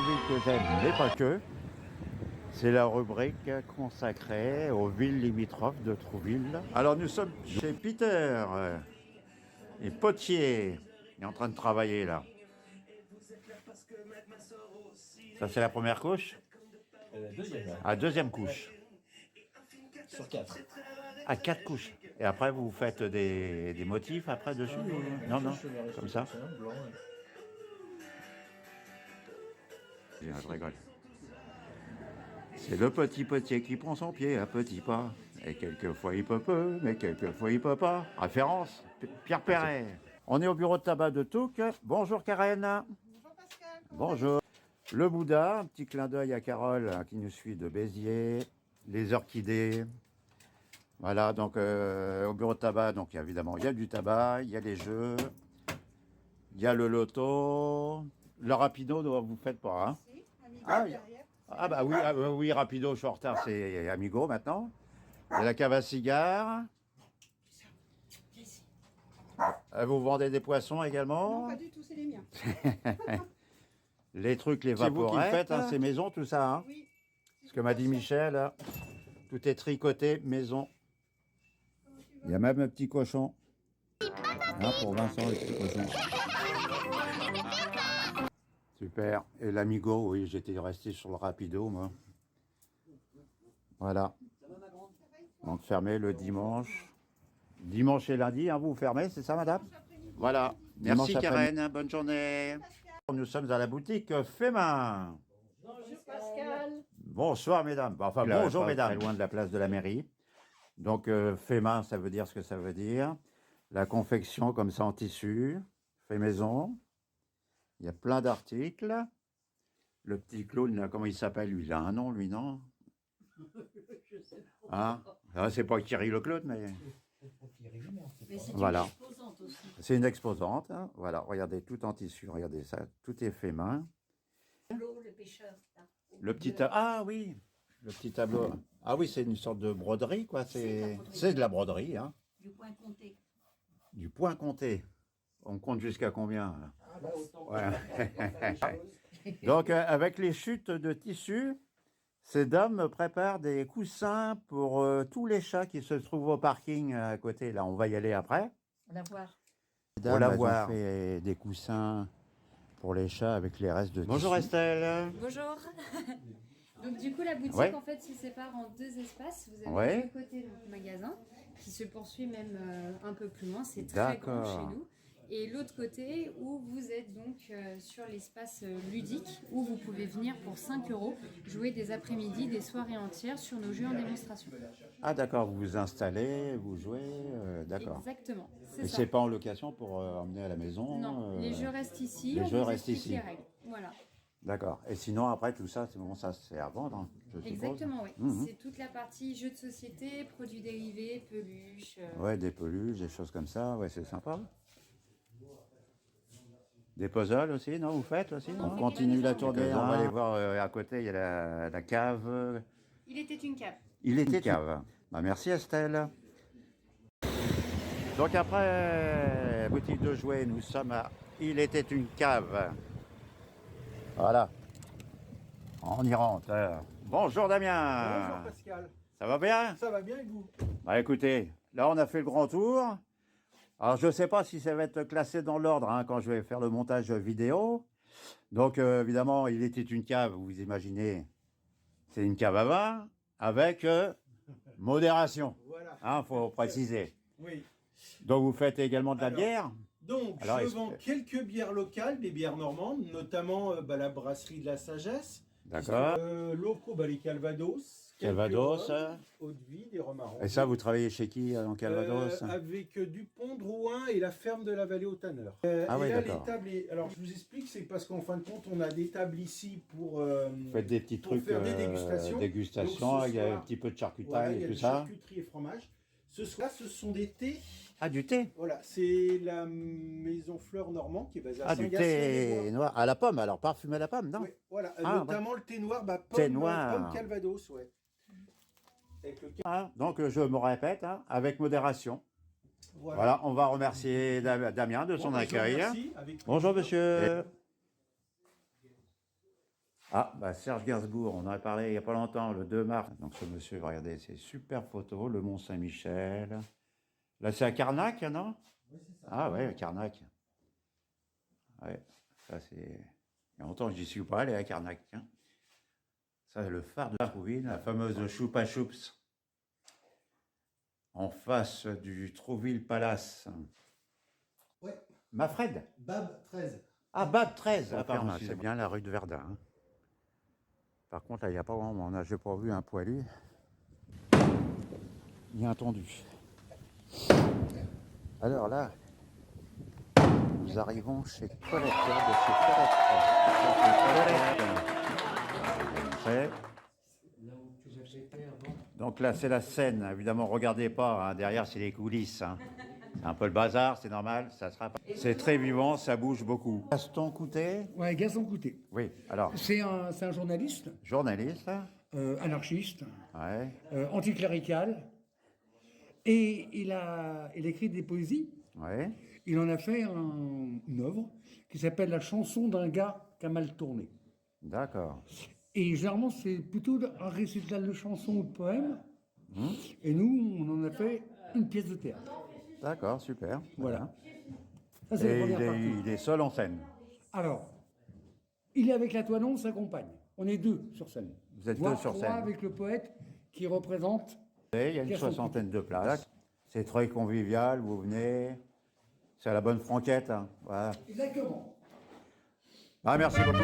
Trouville que j'aime, mais pas que. C'est la rubrique consacrée aux villes limitrophes de Trouville. Alors nous sommes chez Peter et Potier. Il est en train de travailler là. Ça c'est la première couche? Deuxième. Ah, deuxième couche. Sur 4. Ah, 4 couches. Et après vous faites des motifs après dessus? Non, non, comme ça. Blanc. Je rigole. C'est le petit Potier qui prend son pied à petits pas. Et quelquefois il peut peu, mais quelquefois il peut pas. Référence, Pierre Perret. On est au bureau de tabac de Touques. Bonjour Karen. Bonjour Pascal. Bonjour. Le Bouddha, un petit clin d'œil à Carole qui nous suit de Béziers. Les orchidées. Voilà, donc au bureau de tabac, donc évidemment, il y a du tabac, il y a les jeux, il y a le loto. Le rapido, vous faites pas, hein? Si, Amigo Ah, derrière. Ah bah oui, oui, rapido, je suis en retard, c'est Amigo maintenant. Il y a la cave à cigares. Vous vendez des poissons également? Non, pas du tout, c'est les miens. Les trucs, les vaporettes. C'est vous qui le faites, hein, ces maisons, tout ça, hein? Oui. Ce que m'a dit Michel, là, tout est tricoté, maison. Il y a même un petit cochon. Hein, pour Vincent, le petit cochon. Super. Et l'Amigo, oui, j'étais resté sur le rapido, moi. Voilà. Donc fermé le dimanche. Dimanche et lundi, hein, vous fermez, c'est ça, madame? Voilà. Merci Karen, bonne journée. Nous sommes à la boutique Fémin. Bonjour Pascal. Bonsoir mesdames. Enfin bonjour mesdames. Très loin de la place de la mairie. Donc Fémin, ça veut dire ce que ça veut dire. La confection comme ça en tissu, fait maison. Il y a plein d'articles. Le petit clown, là, comment il s'appelle lui? Il a un nom, lui, non? Je sais pas. Hein? C'est pas Thierry le clown, mais... Mais c'est Voilà. une exposante aussi. C'est une exposante. Hein. Voilà, regardez, tout en tissu, regardez ça. Tout est fait main. L'eau, le pêcheur. Là. Le petit tableau. Ah oui, le petit tableau. Ah oui, c'est une sorte de broderie, quoi. C'est de la broderie, hein. Du point compté. Du point compté. On compte jusqu'à combien là? Ah bah autant. Ouais. Donc, avec les chutes de tissu, ces dames me préparent des coussins pour tous les chats qui se trouvent au parking à côté. Là, on va y aller après. On va voir. Pour la voir. On fait des coussins pour les chats avec les restes de tissu. Bonjour Estelle. Bonjour. Donc du coup la boutique en fait se sépare en deux espaces. Vous avez de côté donc, le magasin qui se poursuit même un peu plus loin. C'est très grand chez nous. Et l'autre côté où vous êtes donc sur l'espace ludique où vous pouvez venir pour 5 € jouer des après-midi, des soirées entières sur nos jeux en démonstration. Ah d'accord, vous vous installez, vous jouez, d'accord. Exactement, c'est ça. Et c'est pas en location pour emmener à la maison? Non, les jeux restent ici, les jeux restent ici. Les règles. Voilà. D'accord. Et sinon après tout ça, c'est bon, ça c'est à vendre, hein, je suppose. Exactement, oui. C'est toute la partie jeux de société, produits dérivés, peluches. Ouais, des peluches, des choses comme ça, ouais, c'est sympa. Des puzzles aussi, non? Vous faites aussi? On continue la tournée, on va aller voir à côté, il y a la cave. Il était une cave. Il était une cave. Bah, merci Estelle. Donc après, boutique de jouets, nous sommes à Il était une cave. Voilà. On y rentre. Bonjour Damien. Bonjour Pascal. Ça va bien? Ça va bien et vous? Bah écoutez, là on a fait le grand tour. Alors, je ne sais pas si ça va être classé dans l'ordre hein, quand je vais faire le montage vidéo. Donc, évidemment, il était une cave, vous imaginez. C'est une cave à vin avec modération. Voilà. Hein, faut préciser. Oui. Donc, vous faites également de la bière? Donc, je vends quelques bières locales, des bières normandes, notamment la brasserie de la Sagesse. D'accord. Locaux, les Calvados. Calvados. Eau-de-vie, des romarons. Et ça, vous travaillez chez qui en Calvados? Avec Dupont, Drouin et la ferme de la Vallée aux Tanneurs. Ah oui, d'accord. Alors, je vous explique, c'est parce qu'en fin de compte, on a des tables ici pour vous faites des petits trucs, faire des dégustations. Dégustation, il y a un petit peu de charcutaille et tout ça. Charcuterie et fromage. Ce soir, ce sont des thés. Ah, du thé? Voilà, c'est la maison Fleur Normand qui est basée à Saint-Gastien. Du thé noir à la pomme, alors parfumé à la pomme, non? Oui, voilà, notamment le thé noir, pomme Calvados, ouais. Donc je me répète, hein, avec modération. Voilà, on va remercier Damien de son accueil. Bonjour monsieur. Ah, bah Serge Gainsbourg, on en a parlé il n'y a pas longtemps, le 2 mars. Donc ce monsieur, regardez, c'est super photo, le Mont Saint-Michel. Là, c'est à Carnac, non? Oui, c'est ça. Ah ouais, Carnac. Ouais, ça c'est... Il y a longtemps que j'y suis pas allé à Carnac, tiens. Ça, c'est le phare de Trouville, la fameuse Choupa Choups. En face du Trouville Palace. Ouais. Mafred? Bab 13. Ah, Bab 13, apparemment, c'est bien la rue de Verdun. Hein. Par contre, là, il n'y a pas vraiment, on n'a pas vu un poilu. Ni un tondu. Alors là, nous arrivons chez Colette, de chez Colette. Donc là, c'est la scène. Évidemment, regardez pas. Hein, derrière, c'est les coulisses. Hein. C'est un peu le bazar, c'est normal. Ça sera. C'est très vivant, ça bouge beaucoup. Gaston Coutet. Ouais, Gaston Coutet. Oui. Alors. C'est un journaliste. Journaliste. Anarchiste. Ouais. Anticlérical. Et il écrit des poésies. Ouais. Il en a fait une œuvre qui s'appelle La chanson d'un gars qui a mal tourné. D'accord. Et généralement, c'est plutôt un récital de chansons ou de poèmes. Et nous, on en a fait une pièce de théâtre. D'accord, super. Voilà. Ça, c'est Et la première partie. il est seul en scène. Alors, il est avec la Toinon, sa compagne. On est deux sur scène. Vous êtes Voire deux sur trois scène. avec le poète qui représente. Il y a une soixantaine de places. C'est très convivial, vous venez. C'est à la bonne franquette. Hein. Voilà. Exactement. Ah, merci beaucoup.